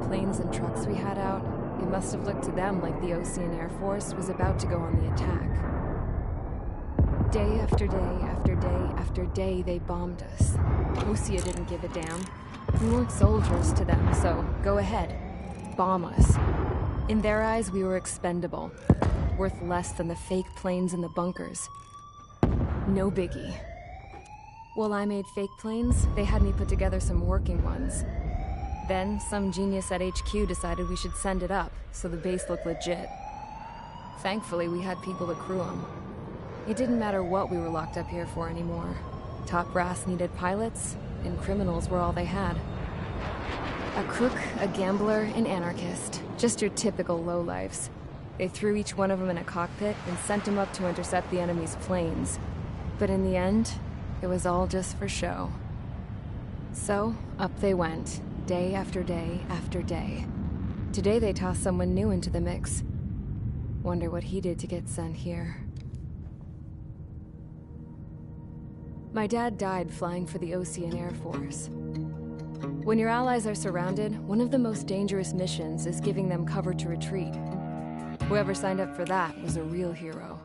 planes and trucks we had out, it must have looked to them like the Ocean Air Force was about to go on the attack. Day after day after day after day, they bombed us. Osea didn't give a damn. We weren't soldiers to them, so go ahead. Bomb us. In their eyes, we were expendable. Worth less than the fake planes in the bunkers. No biggie. While I made fake planes, they had me put together some working ones. Then, some genius at HQ decided we should send it up, so the base looked legit. Thankfully, we had people to crew them. It didn't matter what we were locked up here for anymore. Top brass needed pilots, and criminals were all they had. A crook, a gambler, an anarchist. Just your typical lowlifes. They threw each one of them in a cockpit and sent them up to intercept the enemy's planes. But in the end, it was all just for show. So, up they went, day after day after day. Today they tossed someone new into the mix. Wonder what he did to get sent here. My dad died flying for the Ocean Air Force. When your allies are surrounded, one of the most dangerous missions is giving them cover to retreat. Whoever signed up for that was a real hero.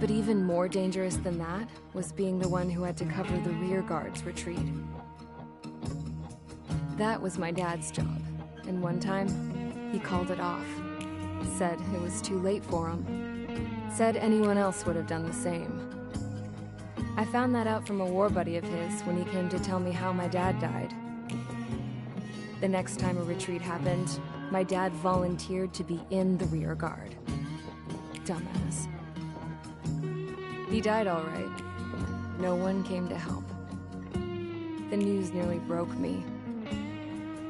But even more dangerous than that was being the one who had to cover the rear guard's retreat. That was my dad's job, and one time, he called it off. Said it was too late for him. Said anyone else would have done the same. I found that out from a war buddy of his when he came to tell me how my dad died. The next time a retreat happened, my dad volunteered to be in the rear guard. Dumbass. He died all right. No one came to help. The news nearly broke me.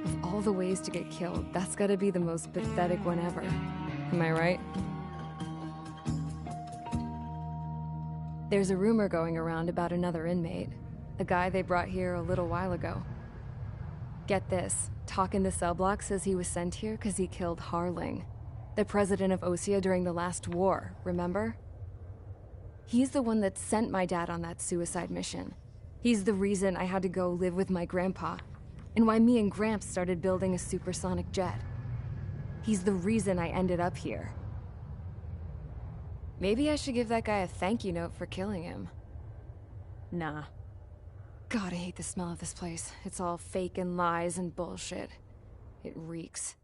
Of all the ways to get killed, that's gotta be the most pathetic one ever. Am I right? There's a rumor going around about another inmate. A guy they brought here a little while ago. Get this, Talk in the cell block says he was sent here because he killed Harling, the president of Osea during the last war, remember? He's the one that sent my dad on that suicide mission. He's the reason I had to go live with my grandpa, and why me and Gramps started building a supersonic jet. He's the reason I ended up here. Maybe I should give that guy a thank you note for killing him. Nah. God, I hate the smell of this place. It's all fake and lies and bullshit. It reeks.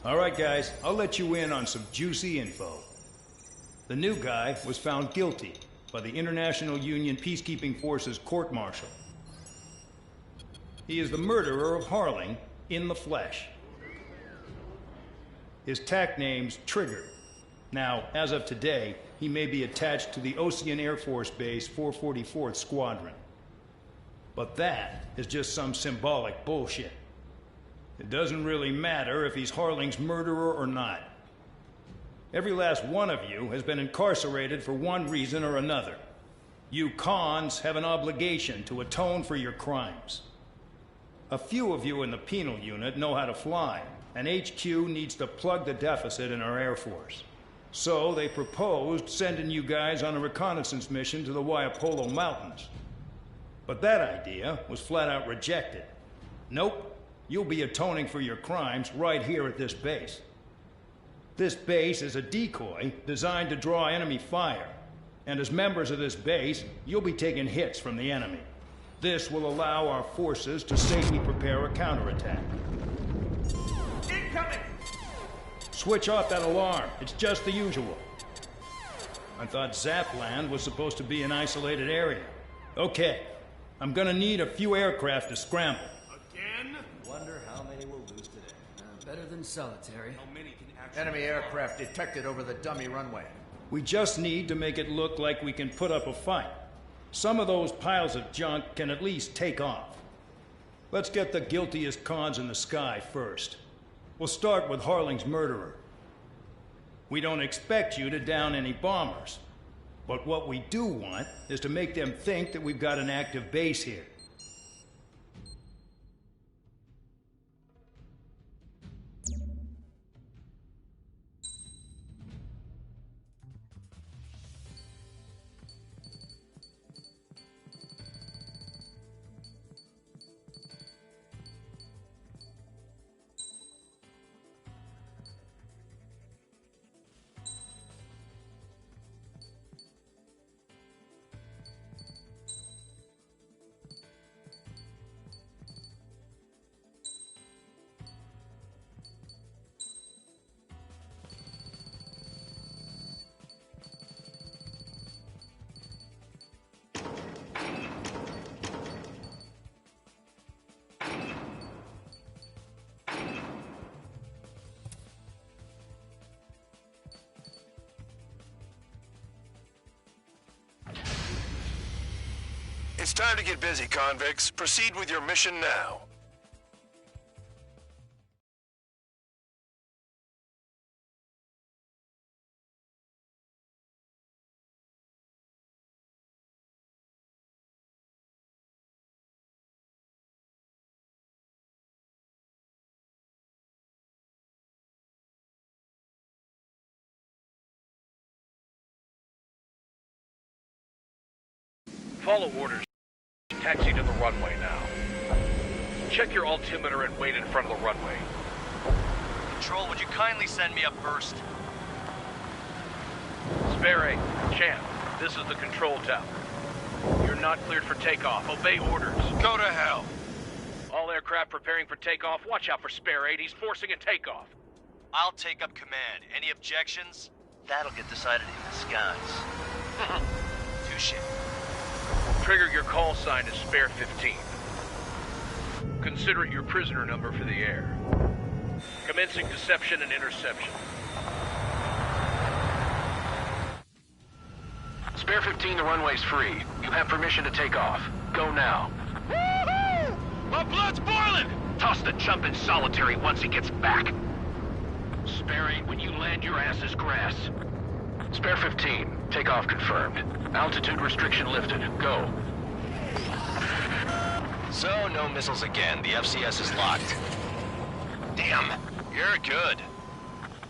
All right, guys, I'll let you in on some juicy info. The new guy was found guilty by the International Union Peacekeeping Forces court-martial. He is the murderer of Harling in the flesh. His tack name's Trigger. Now, as of today, he may be attached to the Ocean Air Force Base 444th Squadron. But that is just some symbolic bullshit. It doesn't really matter if he's Harling's murderer or not. Every last one of you has been incarcerated for one reason or another. You cons have an obligation to atone for your crimes. A few of you in the penal unit know how to fly, and HQ needs to plug the deficit in our Air Force. So they proposed sending you guys on a reconnaissance mission to the Waiapolo Mountains. But that idea was flat out rejected. Nope. You'll be atoning for your crimes right here at this base. This base is a decoy designed to draw enemy fire. And as members of this base, you'll be taking hits from the enemy. This will allow our forces to safely prepare a counterattack. Incoming! Switch off that alarm. It's just the usual. I thought Zapland was supposed to be an isolated area. Okay, I'm gonna need a few aircraft to scramble. Again? Wonder how many we'll lose today. Better than solitary. How many can actually... Enemy aircraft detected over the dummy runway. We just need to make it look like we can put up a fight. Some of those piles of junk can at least take off. Let's get the guiltiest cons in the sky first. We'll start with Harling's murderer. We don't expect you to down any bombers. But what we do want is to make them think that we've got an active base here. It's time to get busy, convicts. Proceed with your mission now. Follow orders. Taxi to the runway now. Check your altimeter and wait in front of the runway. Control, would you kindly send me up first? Spare 8, Champ, this is the control tower. You're not cleared for takeoff. Obey orders. Go to hell. All aircraft preparing for takeoff. Watch out for Spare 8. He's forcing a takeoff. I'll take up command. Any objections? That'll get decided in the skies. Touche. Trigger, your call sign is Spare 15. Consider it your prisoner number for the air. Commencing deception and interception. Spare 15, the runway's free. You have permission to take off. Go now. Woohoo! My blood's boiling! Toss the chump in solitary once he gets back. Spare 8, when you land, your ass is grass. Spare 15, takeoff confirmed. Altitude restriction lifted. Go. So, no missiles again. The FCS is locked. Damn, you're good.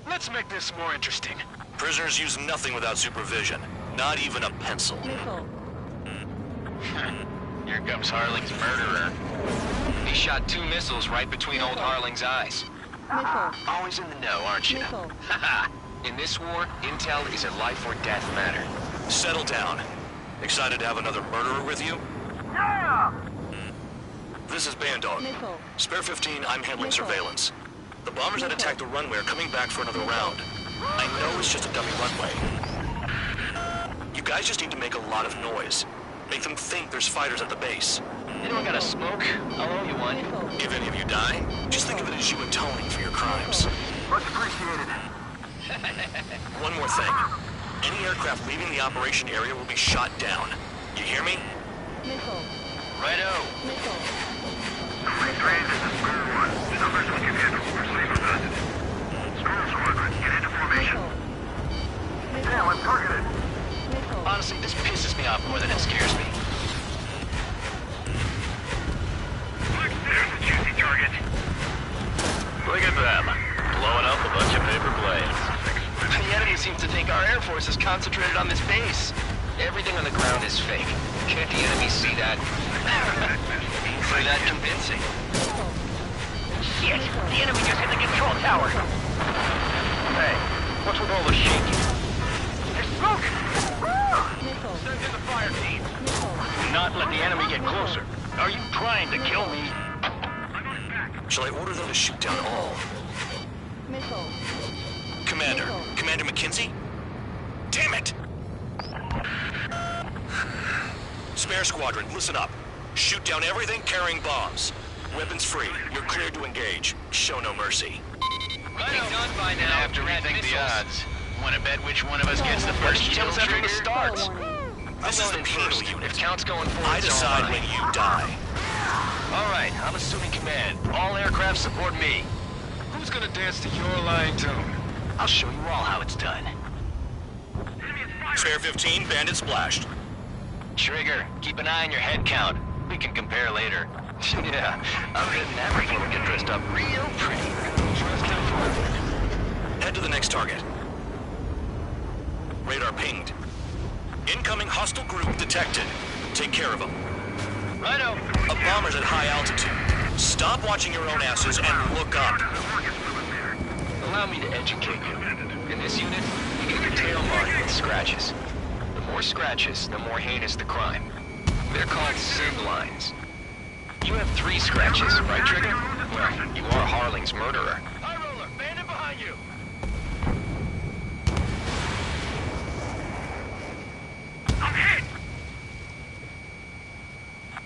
Let's make this more interesting. Prisoners use nothing without supervision. Not even a pencil. Here comes Harling's murderer. He shot 2 missiles right between old Harling's eyes. Always in the know, aren't you? Haha. In this war, intel is a life or death matter. Settle down. Excited to have another murderer with you? Yeah! This is Bandog. Spare 15, I'm handling surveillance. The bombers that attacked the runway are coming back for another round. I know it's just a dummy runway. You guys just need to make a lot of noise. Make them think there's fighters at the base. Anyone got a smoke? I'll owe you one. If any of you die, just think of it as you atoning for your crimes. Much appreciated. One more thing. Any aircraft leaving the operation area will be shot down. You hear me? Righto. Fleet range is Square 1. Numbers we can handle. Proceed with that. Squirrel Squadron, get into formation. Damn, I'm targeted. Honestly, this pisses me off more than it scares me. Look, there's a juicy target. Look at them. Blowing up a bunch of paper planes. The enemy seems to think our Air Force is concentrated on this base. Everything on the ground is fake. Can't the enemy see that? Find that convincing. Shit! The enemy just hit the control tower! Hey, what's with all the shaking? There's smoke! Send in the fire team. Do not let the enemy get closer. Are you trying to kill me? I'm on his back. Shall I order them to shoot down all? Commander. Commander McKenzie? Damn it! Spare Squadron, listen up. Shoot down everything carrying bombs. Weapons free. You're cleared to engage. Show no mercy. Right done by now. Have to rethink the odds. Want to bet which one of us gets the first kill Kills from the trigger? start. This is the penal unit. If count's going forward, I decide when you die. All right, I'm assuming command. All aircraft support me. Who's gonna dance to your line tune? I'll show you all how it's done. Enemy is firing! Spare 15, bandit splashed. Trigger, keep an eye on your head count. We can compare later. Yeah, I'm hitting that before we get dressed up real pretty. Head to the next target. Radar pinged. Incoming hostile group detected. Take care of them. Righto. A bomber's at high altitude. Stop watching your own asses and look up. Allow me to educate you. In this unit, you get your tail marked with scratches. The more scratches, the more heinous the crime. They're called SIG lines. You have 3 scratches, right, Trigger? Well, you are Harling's murderer. High roller, bandit behind you. I'm hit!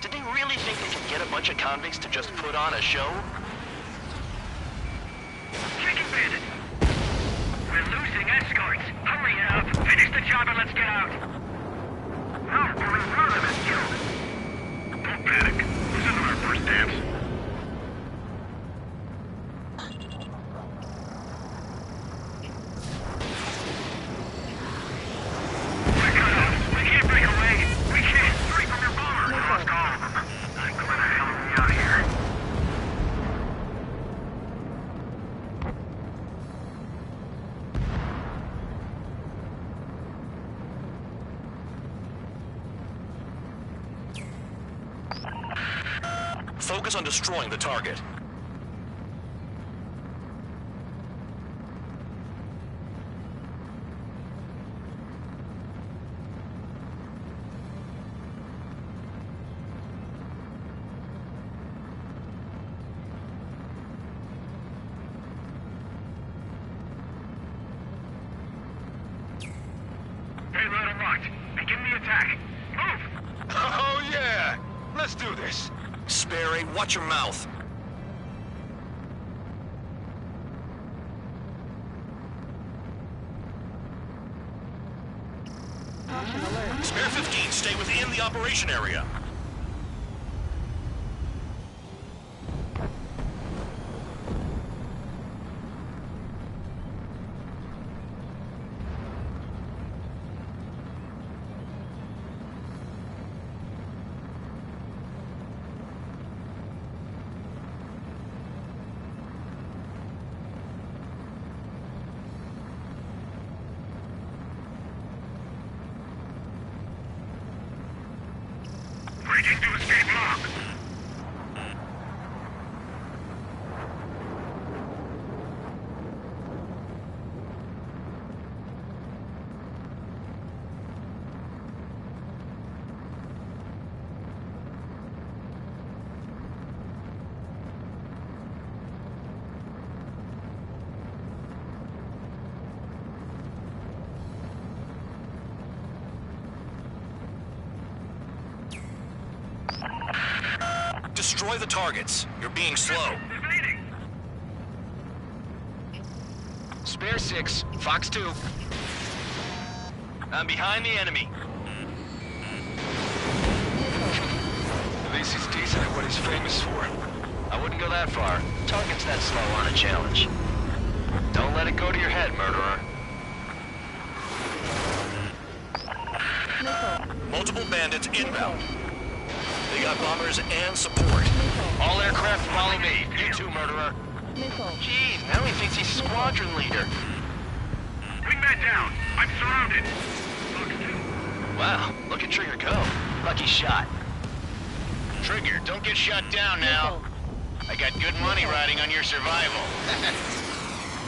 Did they really think they could get a bunch of convicts to just put on a show? Taking bandit! We're losing escorts! Hurry it up! Finish the job and let's get out! No, only one of them is killed! Focus on destroying the target. Payload unlocked. Begin the attack. Move! Oh, yeah! Let's do this. Sperry, watch your mouth. Spare 15, stay within the operation area. Breaking to escape lock. Destroy the targets. You're being slow. Evading. Spare 6, Fox 2. I'm behind the enemy. At least he's decent at what he's famous for. I wouldn't go that far. Target's that slow on a challenge. Don't let it go to your head, murderer. Multiple bandits inbound. They got bombers and support. All aircraft follow me. You too, murderer. Jeez, now he thinks he's squadron leader. Wingman down. I'm surrounded. Wow, look at Trigger go. Lucky shot. Trigger, don't get shot down now. I got good money riding on your survival.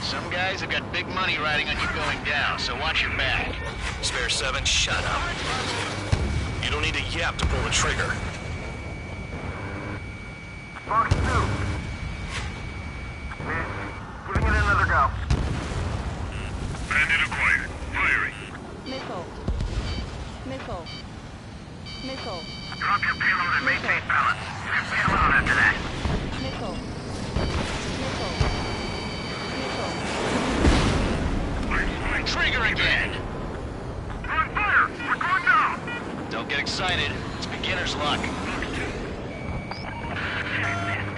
Some guys have got big money riding on you going down, so watch your back. Spare 7, shut up. You don't need a yap to pull the trigger. Fox 2. Giving it another go. Bandit acquired. Firing. Missile. Drop your payload and maintain balance. You can bail out after that. Missile. Trigger again! We're on fire! We're going down! Don't get excited. It's beginner's luck.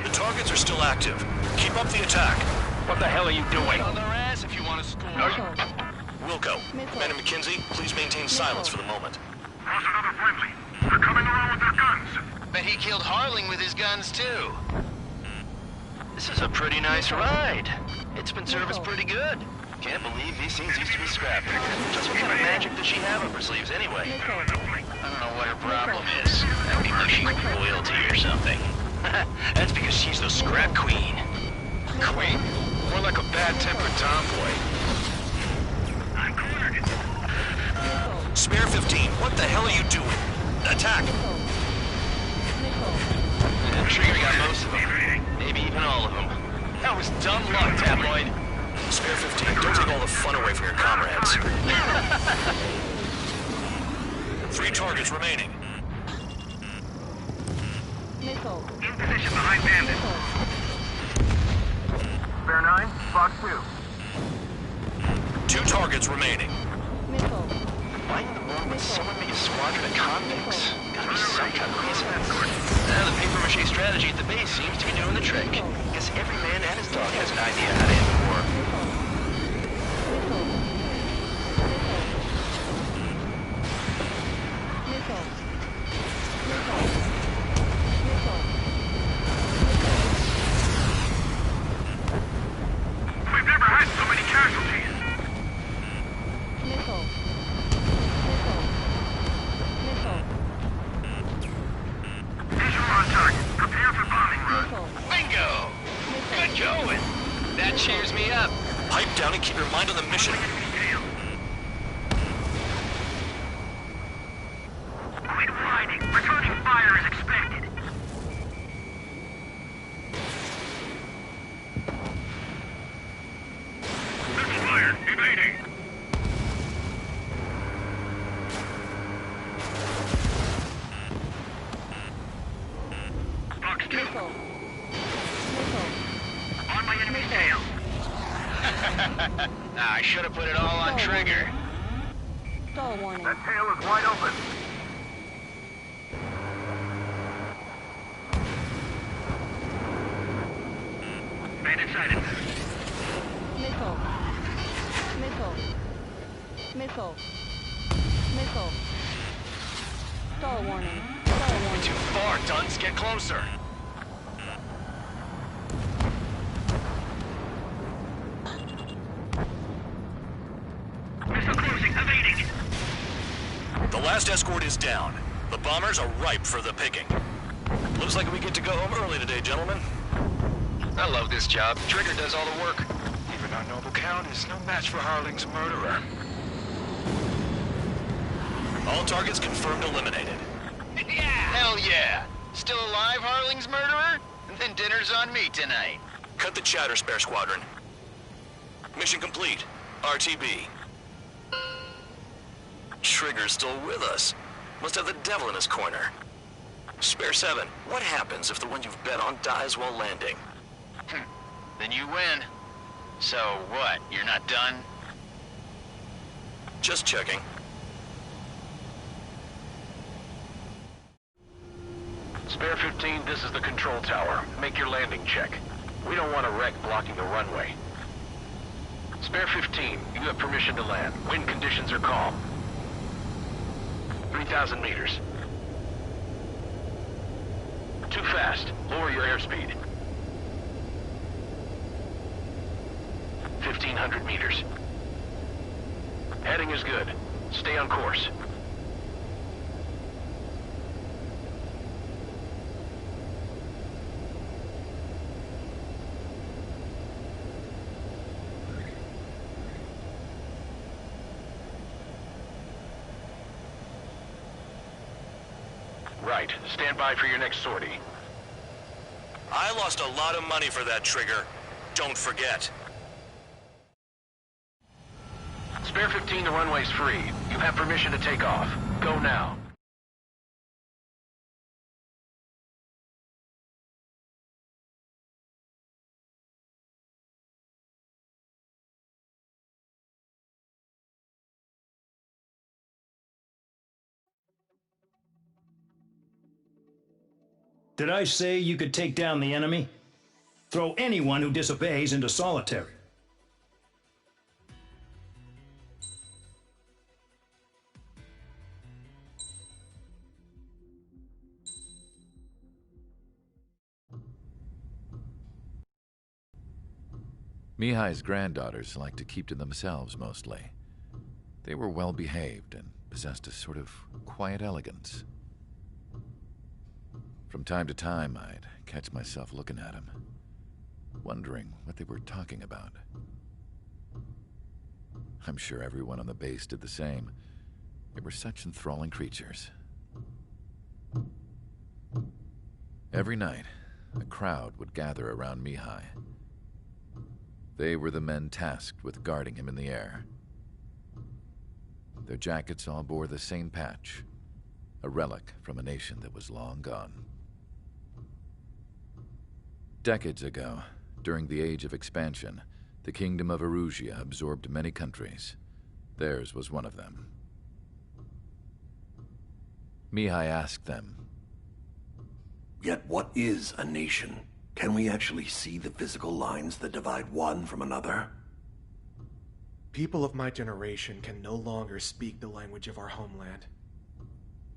The targets are still active. Keep up the attack. What the hell are you doing? On their ass if you want to score. Wilco, Man and McKinsey, please maintain silence for the moment. Lost another friendly. They're coming around with their guns. Bet he killed Harling with his guns, too. This is a pretty nice ride. It's been serviced pretty good. Can't believe these things used to be scrapped. Just what kind of magic does she have up her sleeves anyway? I don't know what her problem is. That would be like she's royalty or something. That's because she's the scrap queen. Queen? More like a bad-tempered tomboy. I'm cornered. Spare 15, what the hell are you doing? Attack! And Trigger got most of them. Maybe even all of them. That was dumb luck, Tabloid. Spare 15, don't take all the fun away from your comrades. 3 targets remaining. In position behind bandit. Spare 9, Fox 2. 2 targets remaining. Why in the world would someone make a squadron of convicts? Gotta be some kind of reason. The paper-mache strategy at the base seems to be doing the trick. Guess every man and his dog has an idea how to end the war. We've never had so many casualties. Visual on target. Prepare for bombing. position. Quit whining. Returning fire is expected. Missile fire. Evading. Fox 2. Missile. Missile. On my enemy tail. I should have put it all on trigger. Stall warning. That tail is wide open. Bandit sighted. Missile. Missile. Missile. Missile. Stall warning. Stall warning. Too far, Dunce. Get closer. Missile closing. Evading. The last escort is down. The bombers are ripe for the picking. Looks like we get to go home early today, gentlemen. I love this job. Trigger does all the work. Even our noble count is no match for Harling's murderer. All targets confirmed eliminated. Yeah! Hell yeah! Still alive, Harling's murderer? Then dinner's on me tonight. Cut the chatter, Spare Squadron. Mission complete. RTB. Trigger's still with us. Must have the devil in his corner. Spare 7, what happens if the one you've bet on dies while landing? Then you win. So what, you're not done? Just checking. Spare 15, this is the control tower. Make your landing check. We don't want a wreck blocking the runway. Spare 15, you have permission to land. Wind conditions are calm. 3,000 meters. Too fast. Lower your airspeed. 1,500 meters. Heading is good. Stay on course. Right. Stand by for your next sortie. I lost a lot of money for that trigger. Don't forget. Spare 15, the runway's free. You have permission to take off. Go now. Did I say you could take down the enemy? Throw anyone who disobeys into solitary. Mihai's granddaughters liked to keep to themselves mostly. They were well behaved and possessed a sort of quiet elegance. From time to time, I'd catch myself looking at them, wondering what they were talking about. I'm sure everyone on the base did the same. They were such enthralling creatures. Every night, a crowd would gather around Mihai. They were the men tasked with guarding him in the air. Their jackets all bore the same patch, a relic from a nation that was long gone. Decades ago, during the Age of Expansion, the Kingdom of Erusia absorbed many countries. Theirs was one of them. Mihai asked them, "Yet what is a nation? Can we actually see the physical lines that divide one from another?" People of my generation can no longer speak the language of our homeland.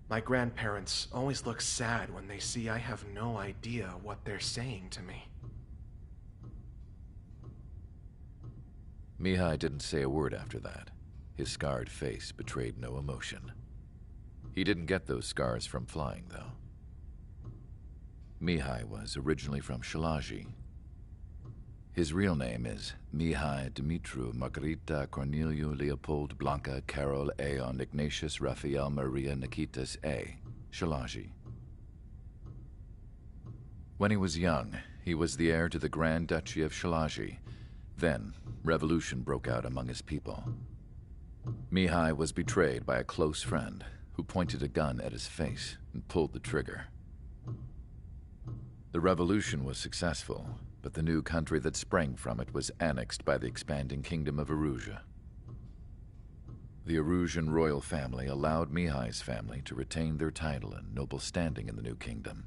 My grandparents always look sad when they see I have no idea what they're saying to me. Mihai didn't say a word after that. His scarred face betrayed no emotion. He didn't get those scars from flying, though. Mihai was originally from Shalaji. His real name is Mihai Dumitru Margarita Corneliu Leopold Blanca Carol Aeon Ignatius Raphael Maria Nikitas A. Shalaji. When he was young, he was the heir to the Grand Duchy of Shalaji. Then, revolution broke out among his people. Mihai was betrayed by a close friend who pointed a gun at his face and pulled the trigger. The revolution was successful, but the new country that sprang from it was annexed by the expanding kingdom of Erusia. The Erusian royal family allowed Mihai's family to retain their title and noble standing in the new kingdom.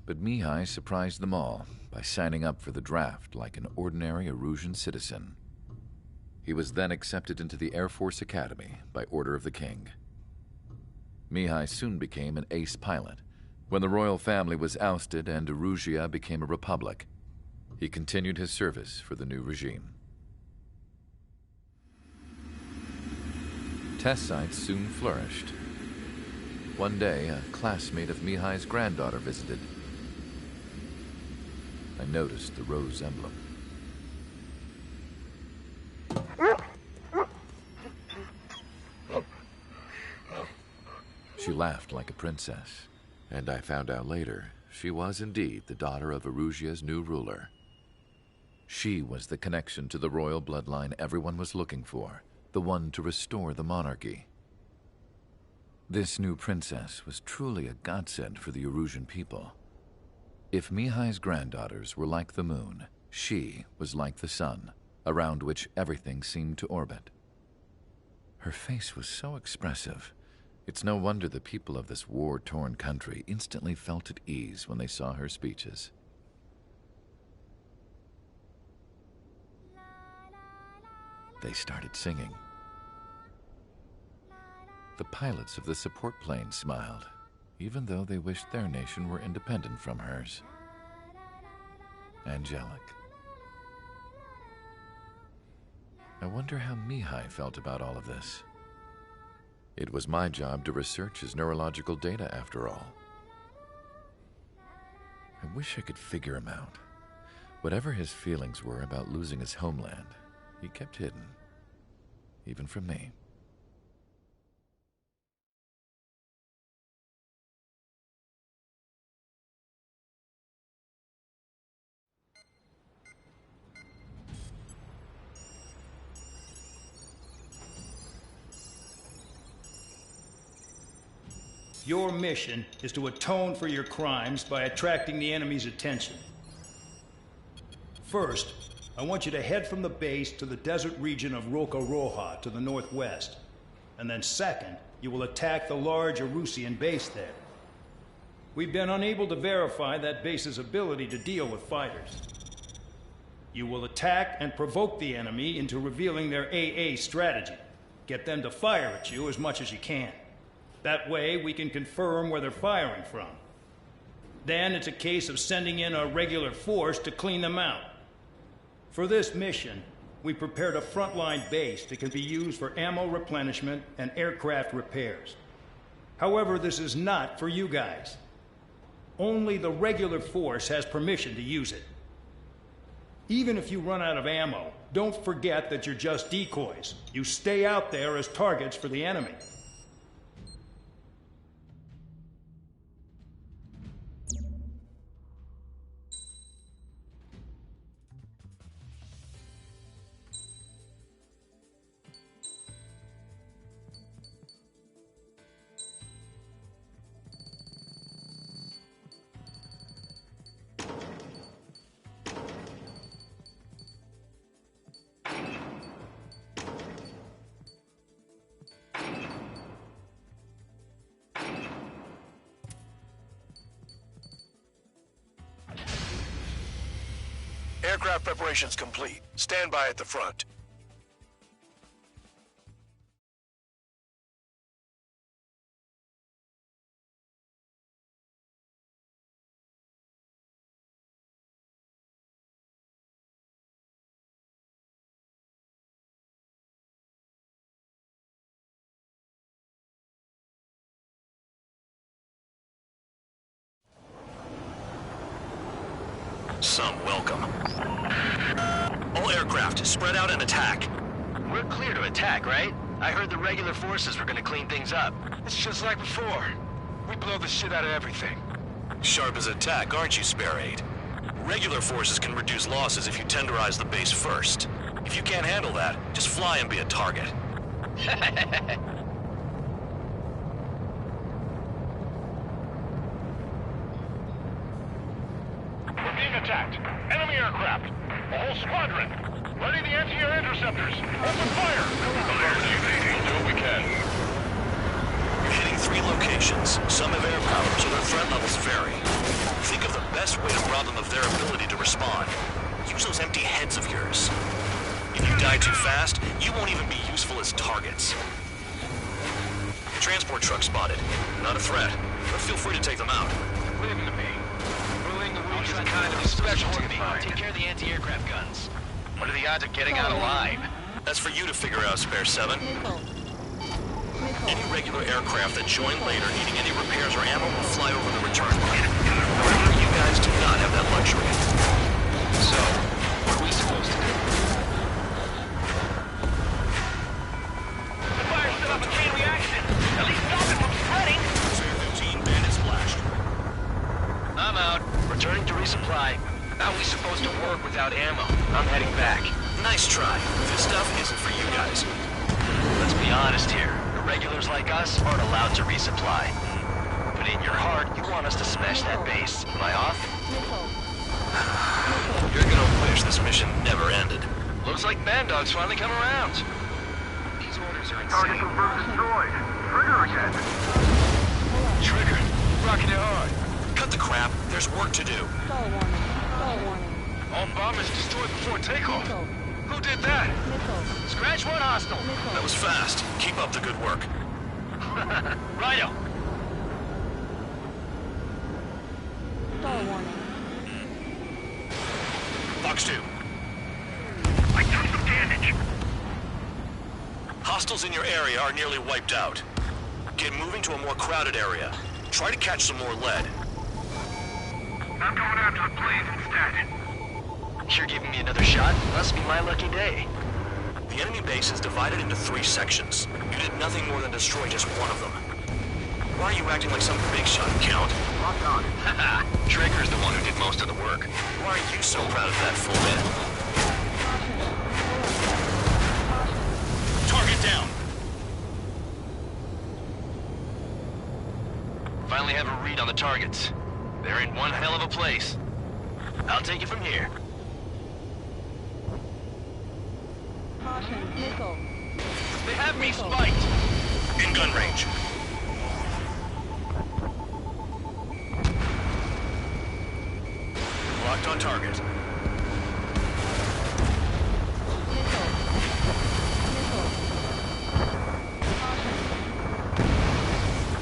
But Mihai surprised them all by signing up for the draft like an ordinary Erusian citizen. He was then accepted into the Air Force Academy by order of the king. Mihai soon became an ace pilot. When the royal family was ousted and Erusia became a republic, he continued his service for the new regime. Test sites soon flourished. One day, a classmate of Mihai's granddaughter visited. I noticed the rose emblem. She laughed like a princess, and I found out later she was indeed the daughter of Erusia's new ruler. She was the connection to the royal bloodline everyone was looking for, the one to restore the monarchy. This new princess was truly a godsend for the Erusian people. If Mihai's granddaughters were like the moon, she was like the sun, around which everything seemed to orbit. Her face was so expressive. It's no wonder the people of this war-torn country instantly felt at ease when they saw her speeches. They started singing. The pilots of the support plane smiled, even though they wished their nation were independent from hers. Angelic. I wonder how Mihai felt about all of this. It was my job to research his neurological data, after all. I wish I could figure him out. Whatever his feelings were about losing his homeland, he kept hidden, even from me. Your mission is to atone for your crimes by attracting the enemy's attention. First, I want you to head from the base to the desert region of Roca Roja to the northwest. And then second, you will attack the large Erusian base there. We've been unable to verify that base's ability to deal with fighters. You will attack and provoke the enemy into revealing their AA strategy. Get them to fire at you as much as you can. That way, we can confirm where they're firing from. Then it's a case of sending in a regular force to clean them out. For this mission, we prepared a frontline base that can be used for ammo replenishment and aircraft repairs. However, this is not for you guys. Only the regular force has permission to use it. Even if you run out of ammo, don't forget that you're just decoys. You stay out there as targets for the enemy. Aircraft preparations complete. Stand by at the front. Some welcome. All aircraft, spread out and attack. We're clear to attack, right? I heard the regular forces were gonna clean things up. It's just like before. We blow the shit out of everything. Sharp as attack, aren't you, Spare 8? Regular forces can reduce losses if you tenderize the base first. If you can't handle that, just fly and be a target. We're being attacked. Enemy aircraft. A whole squadron. Ready the anti-air interceptors. Open fire! We'll do what we can. You're hitting 3 locations. Some have air power, so their threat levels vary. Think of the best way to rob them of their ability to respond. Use those empty heads of yours. If you die too fast, you won't even be useful as targets. Transport truck spotted. Not a threat, but feel free to take them out. Leave them to me. Ruling the weak is I'll a kind of I'll specialty of take mine. care of the anti-aircraft guns. What are the odds of getting out alive? That's for you to figure out, Spare 7. Missile. Any regular aircraft that join later needing any repairs or ammo will fly over the return line. However, you guys do not have that luxury. So, what are we supposed to do? The fire set up a chain reaction. At least stop it from spreading. Spare 15 bandits flashed. I'm out. Returning to resupply. How are we supposed to work without ammo? I'm heading back. Nice try. This stuff isn't for you guys. Let's be honest here. Regulars like us aren't allowed to resupply. But in your heart, you want us to smash that base. Am I off? You're gonna wish this mission never ended. Looks like Bandog's finally come around. These orders are Target insane. confirmed destroyed. Trigger again. Triggered. Rocking it hard. Cut the crap. There's work to do. Stall warning. Stall warning. All bombers destroyed before takeoff. Missile. Who did that? Missile. Scratch one hostile. Missile. That was fast. Keep up the good work. Righto. Stall warning. Fox 2. I took some damage. Hostiles in your area are nearly wiped out. Get moving to a more crowded area. Try to catch some more lead. I'm going after the planes instead. You're giving me another shot? Must be my lucky day. The enemy base is divided into 3 sections. You did nothing more than destroy just one of them. Why are you acting like some big shot, Count? Lock on. Haha. Trigger's the one who did most of the work. Why are you so proud of that full man? Target down! Finally have a read on the targets. They're in one hell of a place. I'll take it from here. Caution. Missile. They have me spiked. In gun range. Locked on target. Missile. Missile. Caution.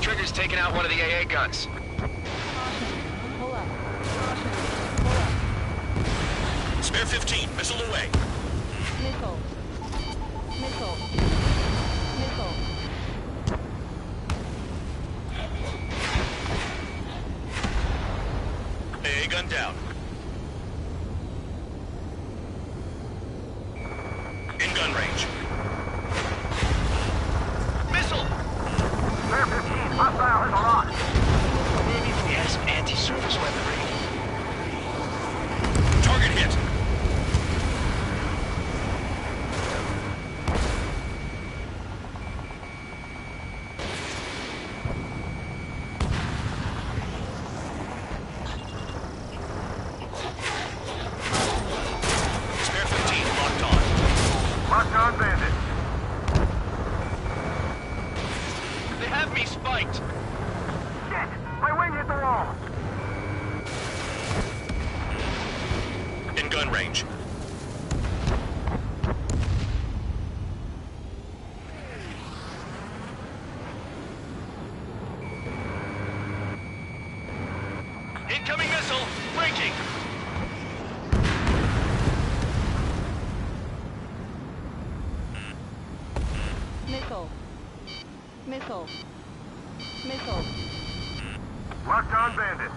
Trigger's taking out one of the AA guns. Caution. Pull up. Caution. Pull up. Spare 15, missile away. Missile. Missile. Missile. AA gun down. In gun range. Missile! Spare 15. Hostile is on. Maybe if we had some anti-surface weaponry. Target hit. Spare 15 locked on. Locked on bandit. They have me spiked. Shit! My wing hit the wall. In gun range. Incoming missile. Breaking. Missile. Missile. Missile. Locked on bandit.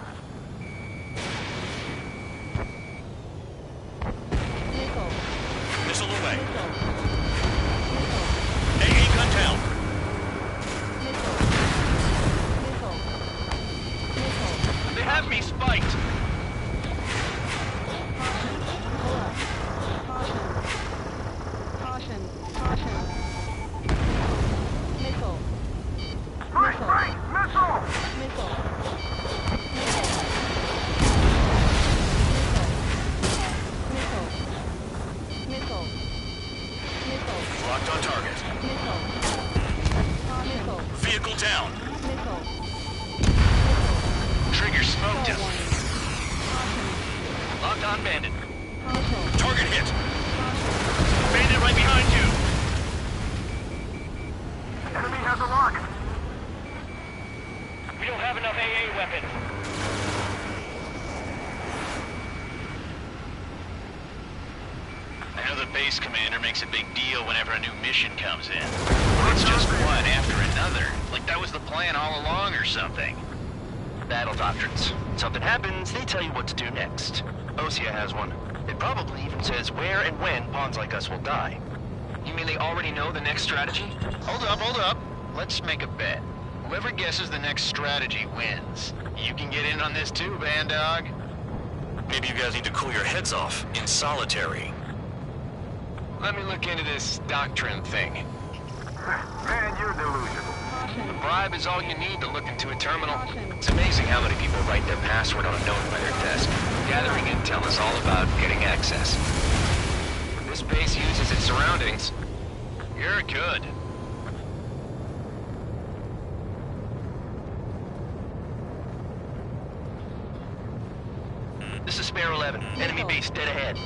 on Bandit. Missile. Target hit. Bandit right behind you. Enemy has a lock. We don't have enough AA weapons. I know the base commander makes a big deal whenever a new mission comes in. It's just one after another. Like that was the plan all along or something. Battle doctrines. Something happens, they tell you what to do next. Osea has one. It probably even says where and when pawns like us will die. You mean they already know the next strategy? Hold up. Let's make a bet. Whoever guesses the next strategy wins. You can get in on this too, Band Dog. Maybe you guys need to cool your heads off in solitary. Let me look into this doctrine thing. Man, you're delusional. A bribe is all you need to look into a terminal. It's amazing how many people write their password on a note by their desk. Gathering intel is all about getting access. This base uses its surroundings. You're good. This is Spare 11. Enemy base dead ahead.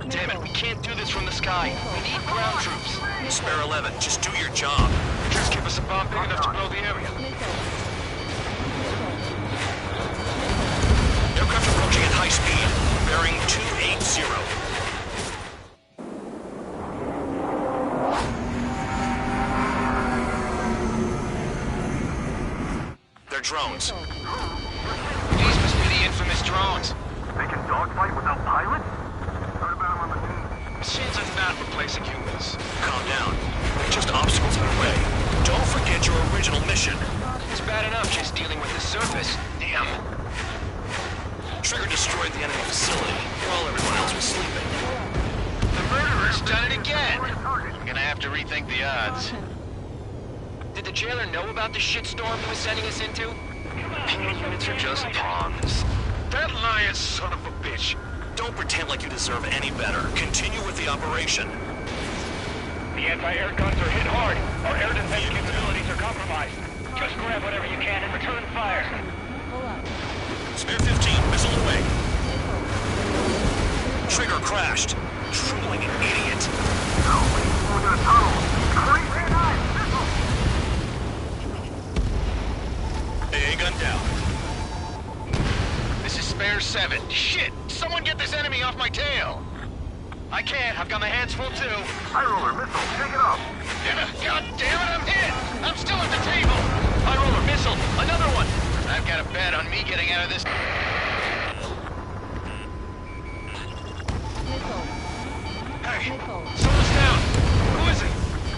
Damn it, we can't do this from the sky. We need ground troops. Spare 11, just do your job. Just give us a bomb big enough to blow the area. Aircraft approaching at high speed, bearing 280. They're drones. These must be the infamous drones. They can dogfight without pilots? Heard about them on the news. Machines are not replacing humans. Calm down. They're just obstacles in the way. Don't forget your original mission. It's bad enough just dealing with the surface. Damn. Trigger destroyed the enemy facility while everyone else was sleeping. The murderer's done it again. We're gonna have to rethink the odds. Did the jailer know about the shitstorm he was sending us into? Penal units are just pawns. That lying son of a bitch. Don't pretend like you deserve any better. Continue with the operation. The anti-air guns are hit hard. Our air defense capabilities are compromised. Just grab whatever you can and return fire. Spare 15, missile away. Trigger crashed. Drooling idiot. Over the tunnel. Crazy nice. AA gun down. This is Spare 7. Shit! Someone get this enemy off my tail! I can't. I've got my hands full too. High roller missile. Take it off. God damn it, I'm hit! I'm still at the table! High roller missile! Another one! I've got a bet on me getting out of this. Hey! Someone's down! Who is it?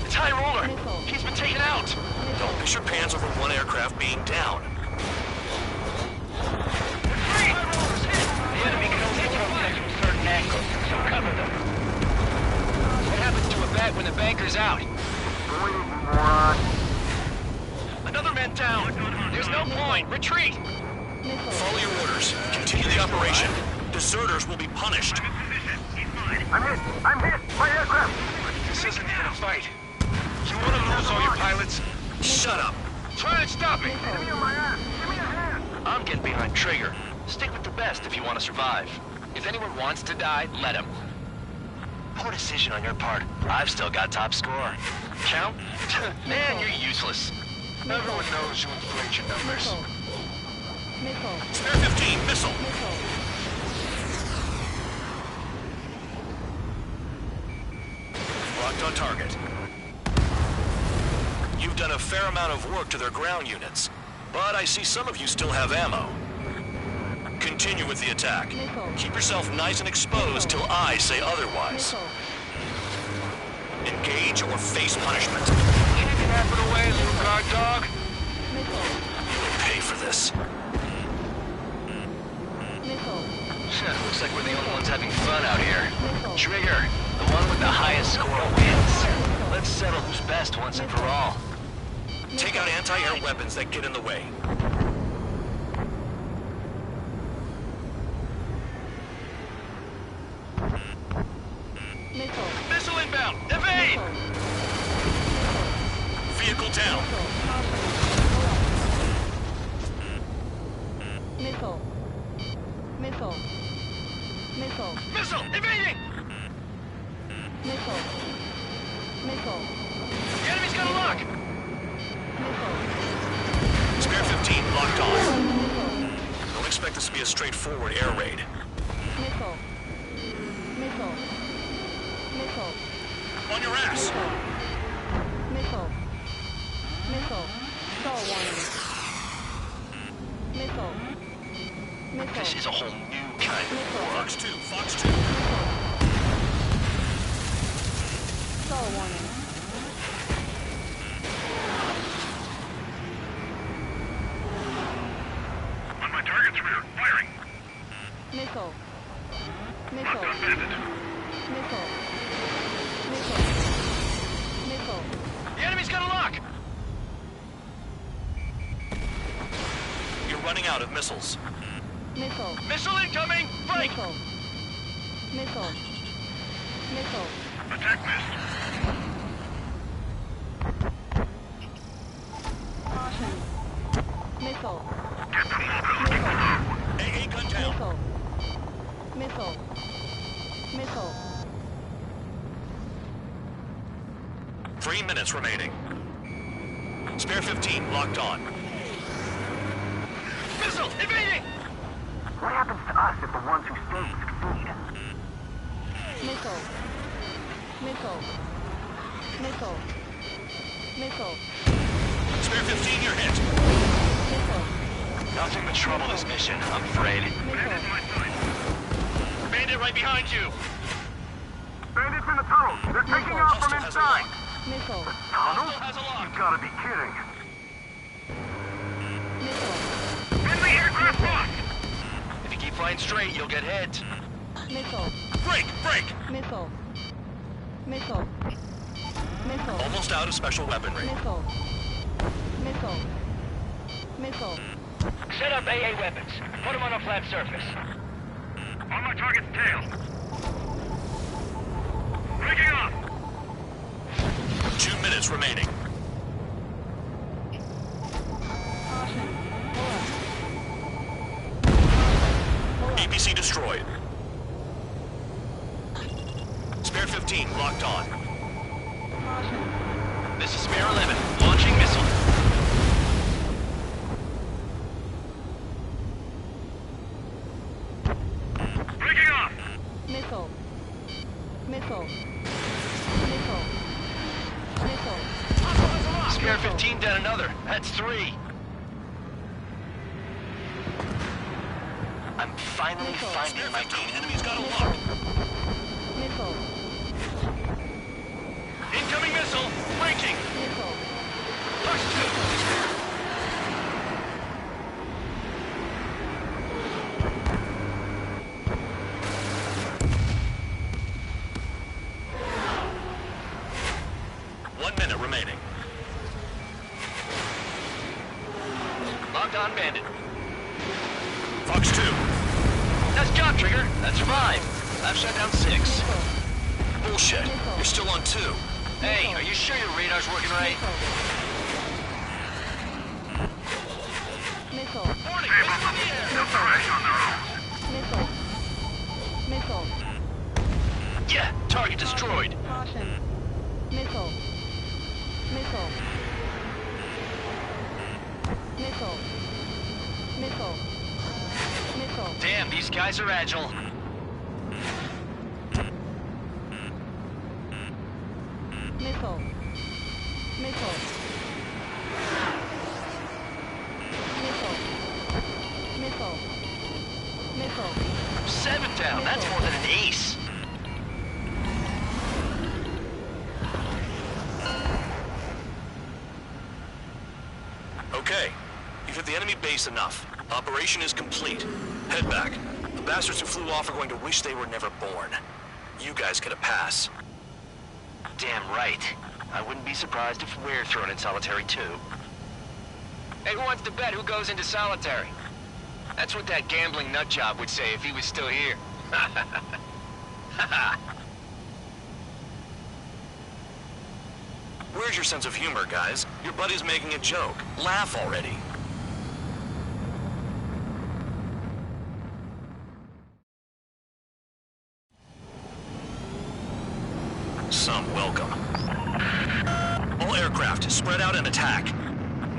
It's High roller! He's been taken out! Don't piss your pants over one aircraft being down. The enemy can only approach us from certain angles, so cover them. What happens to a bet when the banker's out? Another man down! There's no point! Retreat! Follow your orders. Continue the operation. Deserters will be punished. I'm hit! My aircraft! This isn't even a fight. You want to lose all your pilots? Shut up! Try and stop me! Enemy on my ass! Give me a hand! I'm getting behind Trigger. Stick with the best if you want to survive. If anyone wants to die, let him. Poor decision on your part. I've still got top score. Count? Man, you're useless. Everyone knows you inflate your numbers. Spare 15, missile! Locked on target. You've done a fair amount of work to their ground units, but I see some of you still have ammo. Continue with the attack. Keep yourself nice and exposed till I say otherwise. Engage or face punishment. Snap it away, little guard dog. You'll pay for this. Looks like we're the only ones having fun out here. Trigger, the one with the highest score wins. Let's settle who's best once and for all. Take out anti-air weapons that get in the way. Missile inbound! Evade! Vehicle down. Missile. Missile. Missile. Missile! Evading! Missile. Missile. The enemy's got a lock! Missile. Spare 15 locked on. Missile. Don't expect this to be a straightforward air raid. Missile. Missile. Missile. On your ass! Missile. Missile. Stall warning. Missile. Missile. This is a whole new kind of war. Fox 2, Fox 2. Stall warning. On my target's rear. Firing. Missile. Missile. Locked on bandit. Missile. Missile. Missile. The enemy's got a lock! You're running out of missiles. Missile. Missile incoming! Break! Missile. Missile. Missile. Attack missed. Caution. Missile. Get the motor looking below. AA gun down. Missile. Missile. Missile. 3 minutes remaining. Spare 15 locked on. Missile! Evading! What happens to us if the ones who stay succeed? Missile. Missile. Missile. Missile. Spare 15, you're hit. Missile. Nothing but trouble this mission, I'm afraid. Bandit in my sight. Bandit right behind you! Bandits in the tunnels! They're taking off from inside! Missile. Tunnels? Has a lock. You've gotta be kidding. Missile. Friendly aircraft lost. If you keep flying straight, you'll get hit. Missile. Break, break. Missile. Missile. Missile. Almost out of special weaponry. Missile. Missile. Missile. Set up AA weapons. Put them on a flat surface. On my target's tail. Breaking off. 2 minutes remaining. Caution. Pull up. APC destroyed. Spare 15 locked on. Caution. This is Spare 11. Launching missile. Breaking off. Missile. Missile. Missile. Missile. Spare 15 down another. That's 3. I'm finally finding my game. Enemy's got a lock. Missile. Incoming missile. Breaking. Missile. Push 2. Locked on bandit. Fox 2. Nice job, Trigger. That's 5. I've shut down 6. Bullshit. You're still on 2. Hey, are you sure your radar's working right? Missile. Warning, Stay missile in the with air. them. They'll crash on their own. Missile. Missile. Yeah, target destroyed. Caution. Missile. Missile. Missile. Missile. Missile. Damn, these guys are agile. Missile. Missile. Missile. Missile. Missile. 7 down. That's more than an ace. Okay. You've hit the enemy base enough. Operation is complete. Head back. The bastards who flew off are going to wish they were never born. You guys get a pass. Damn right. I wouldn't be surprised if we're thrown in solitary too. Hey, who wants to bet who goes into solitary? That's what that gambling nutjob would say if he was still here. Where's your sense of humor, guys? Your buddy's making a joke. Laugh already. aircraft. Spread out and attack.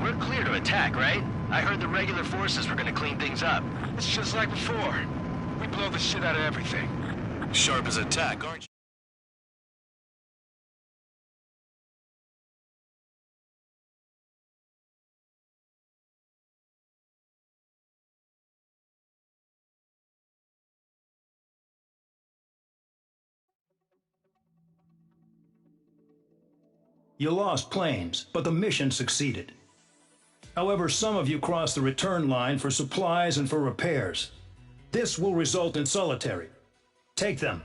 We're clear to attack, right? I heard the regular forces were gonna clean things up. It's just like before. We blow the shit out of everything. Sharp as attack, aren't you? You lost planes, but the mission succeeded. However, some of you crossed the return line for supplies and for repairs. This will result in solitary. Take them.